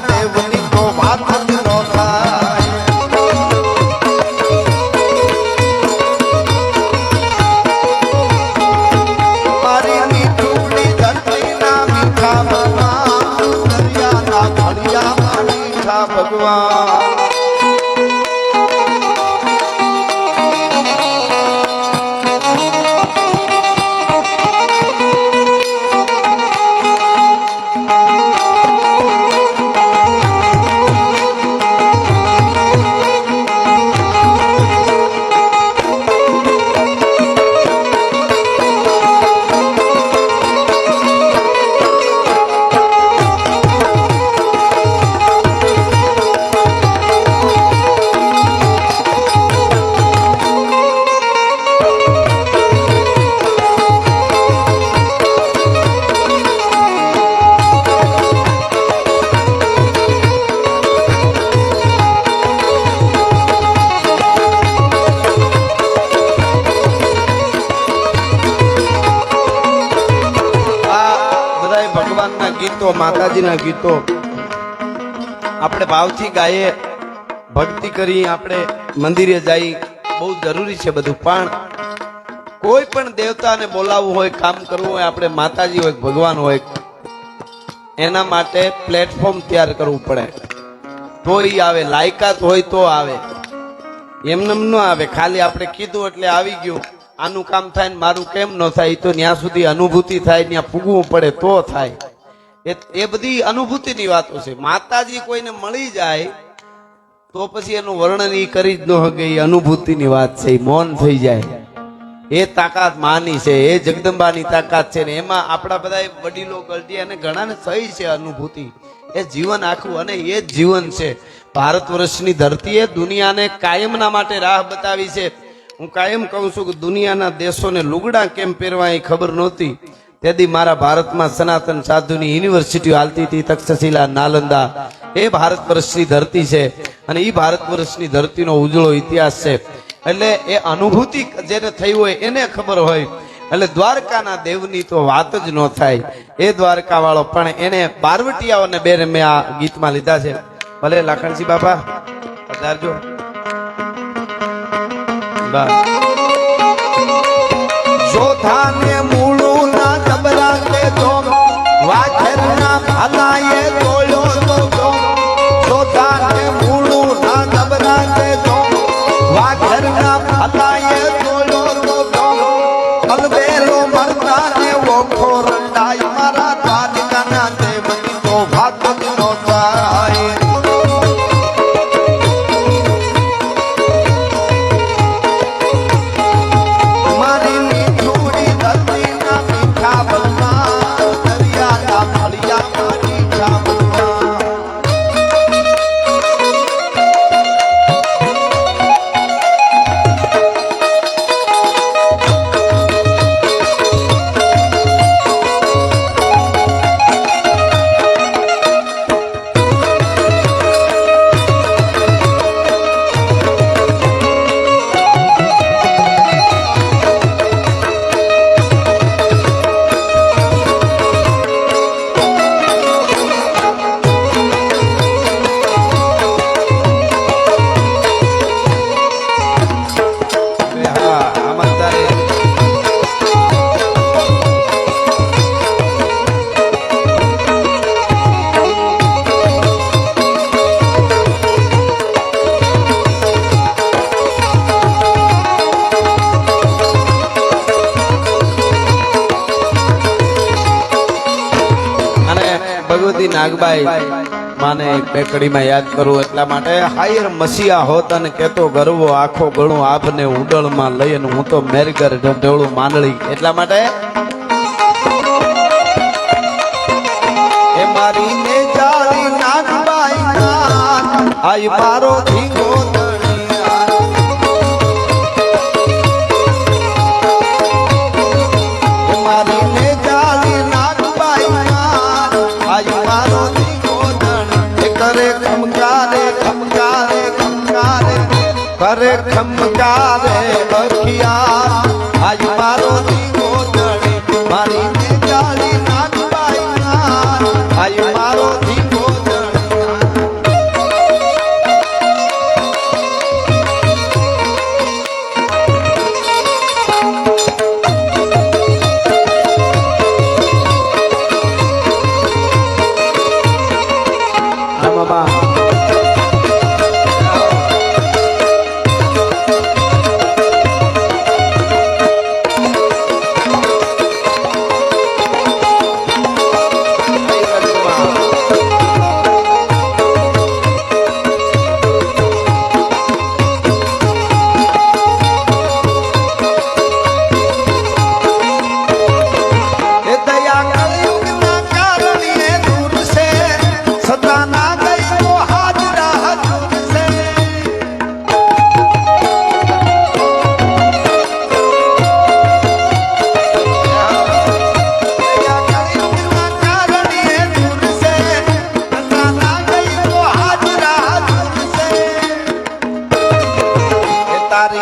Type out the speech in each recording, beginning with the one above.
દેવની તો વાત જ ન થાય. મારી મીઠુડી ધરતીના મીઠા ભગવાન, દરિયાના ઘડિયામાં મીઠા ભગવાન. ગીતો માતાજીના ગીતો આપણે ભાવથી ગાઈએ, ભક્તિ કરી, આપણે મંદિરે જઈ, બહુ જરૂરી છે બધું. પણ કોઈ પણ દેવતાને બોલાવવું હોય, કામ કરવું હોય, આપણે માતાજી હોય ભગવાન હોય, એના માટે પ્લેટફોર્મ તૈયાર કરવું પડે તો ઈ આવે. લાયકાત હોય તો આવે, એમને ન આવે. ખાલી આપણે કીધું એટલે આવી ગયું, આનું કામ થાય ને મારું કેમ ન થાય, તો ત્યાં સુધી અનુભૂતિ થાય, ત્યાં પૂગવું પડે તો થાય. એ બધી અનુભૂતિની વાતો છે. માતાજી કોઈને મળી જાય તો પછી એનું વર્ણન ઈ કરી જ ન શકે, એ અનુભૂતિની વાત છે. મૌન થઈ જાય, એ તાકાત માની છે, એ જગદંબાની તાકાત છે. ને એમાં આપણા બધા વડીલો ગળતી અને ઘણાને સહી છે અનુભૂતિ. એ જીવન આખું, અને એ જ જીવન છે. ભારત વર્ષની ધરતીએ દુનિયાને કાયમના માટે રાહ બતાવી છે. હું કાયમ કહું છું કે દુનિયાના દેશોને લુગડા કેમ પહેરવા એ ખબર નહોતી. તેથી મારા ભારતમાં સનાતન સાધુની યુનિવર્સિટીઓ હાલતી હતી, તક્ષશિલા, નાલંદા. એ ભારત વર્ષની ધરતી છે, અને એ ભારત વર્ષની ધરતીનો ઉજળો ઇતિહાસ છે. એટલે એ અનુભૂતિ જેને થઈ હોય એને ખબર હોય. એટલે દ્વારકાના દેવની તો વાત જ ન થાય. એ દ્વારકા વાળો પણ એને બારવટિયાઓને બેને મેં આ ગીતમાં લીધા છે. ભલે લાખણસિંહ બાપા પધારજો. જોધાને મૂળું ના જબરા કે જો વાછરના ભલાએ જોયો તો જો. જોધાને મૂળું ના જબરા કે જો વાછરના ભલાએ જોયો તો જો. અલબેલો મરતા ને ઓખો રંડાય, મારા દ્વારકાના દેવની તો વાત જ ન થાય. નાગબાઈ માને બેકડીમાં યાદ કરું એટલા માટે. હાયર મસીહા હોત અને કેતો ગરવો આખો ગણું આપને ઉડળમાં લઈને હું તો મેરગર ઢોળું માંડળી. એટલા માટે એ મારી ને જાળી નાગબાઈ આઈ મારો ધીંગો કરે ખમકારે અખિયા. આજ મારો દીવો જણે મારી ને જાળી નાગબાઈ, આજ મારો દીવો જણે.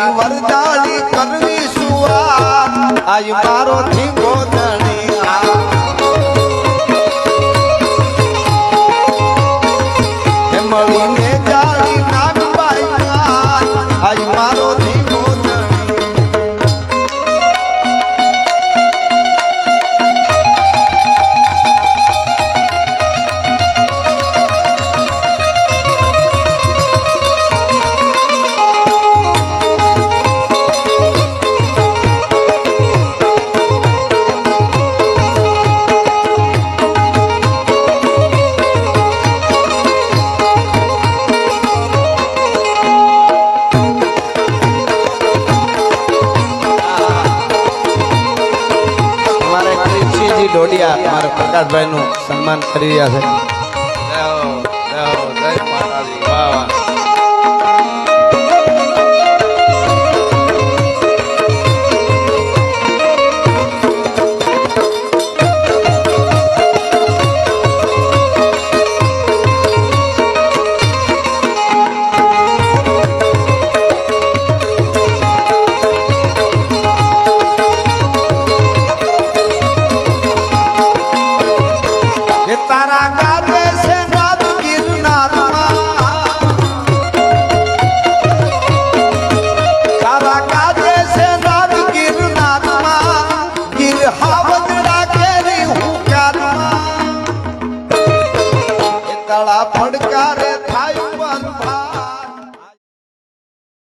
મારી વરદાળી કરવી સુવા આજ મારો ધીંગો ધણી હે મળીને જાળી નાગબાઈ આજ મારો ધીંગો ડોડિયા મારા પ્રકાશભાઈ નું સન્માન કરી રહ્યા છે।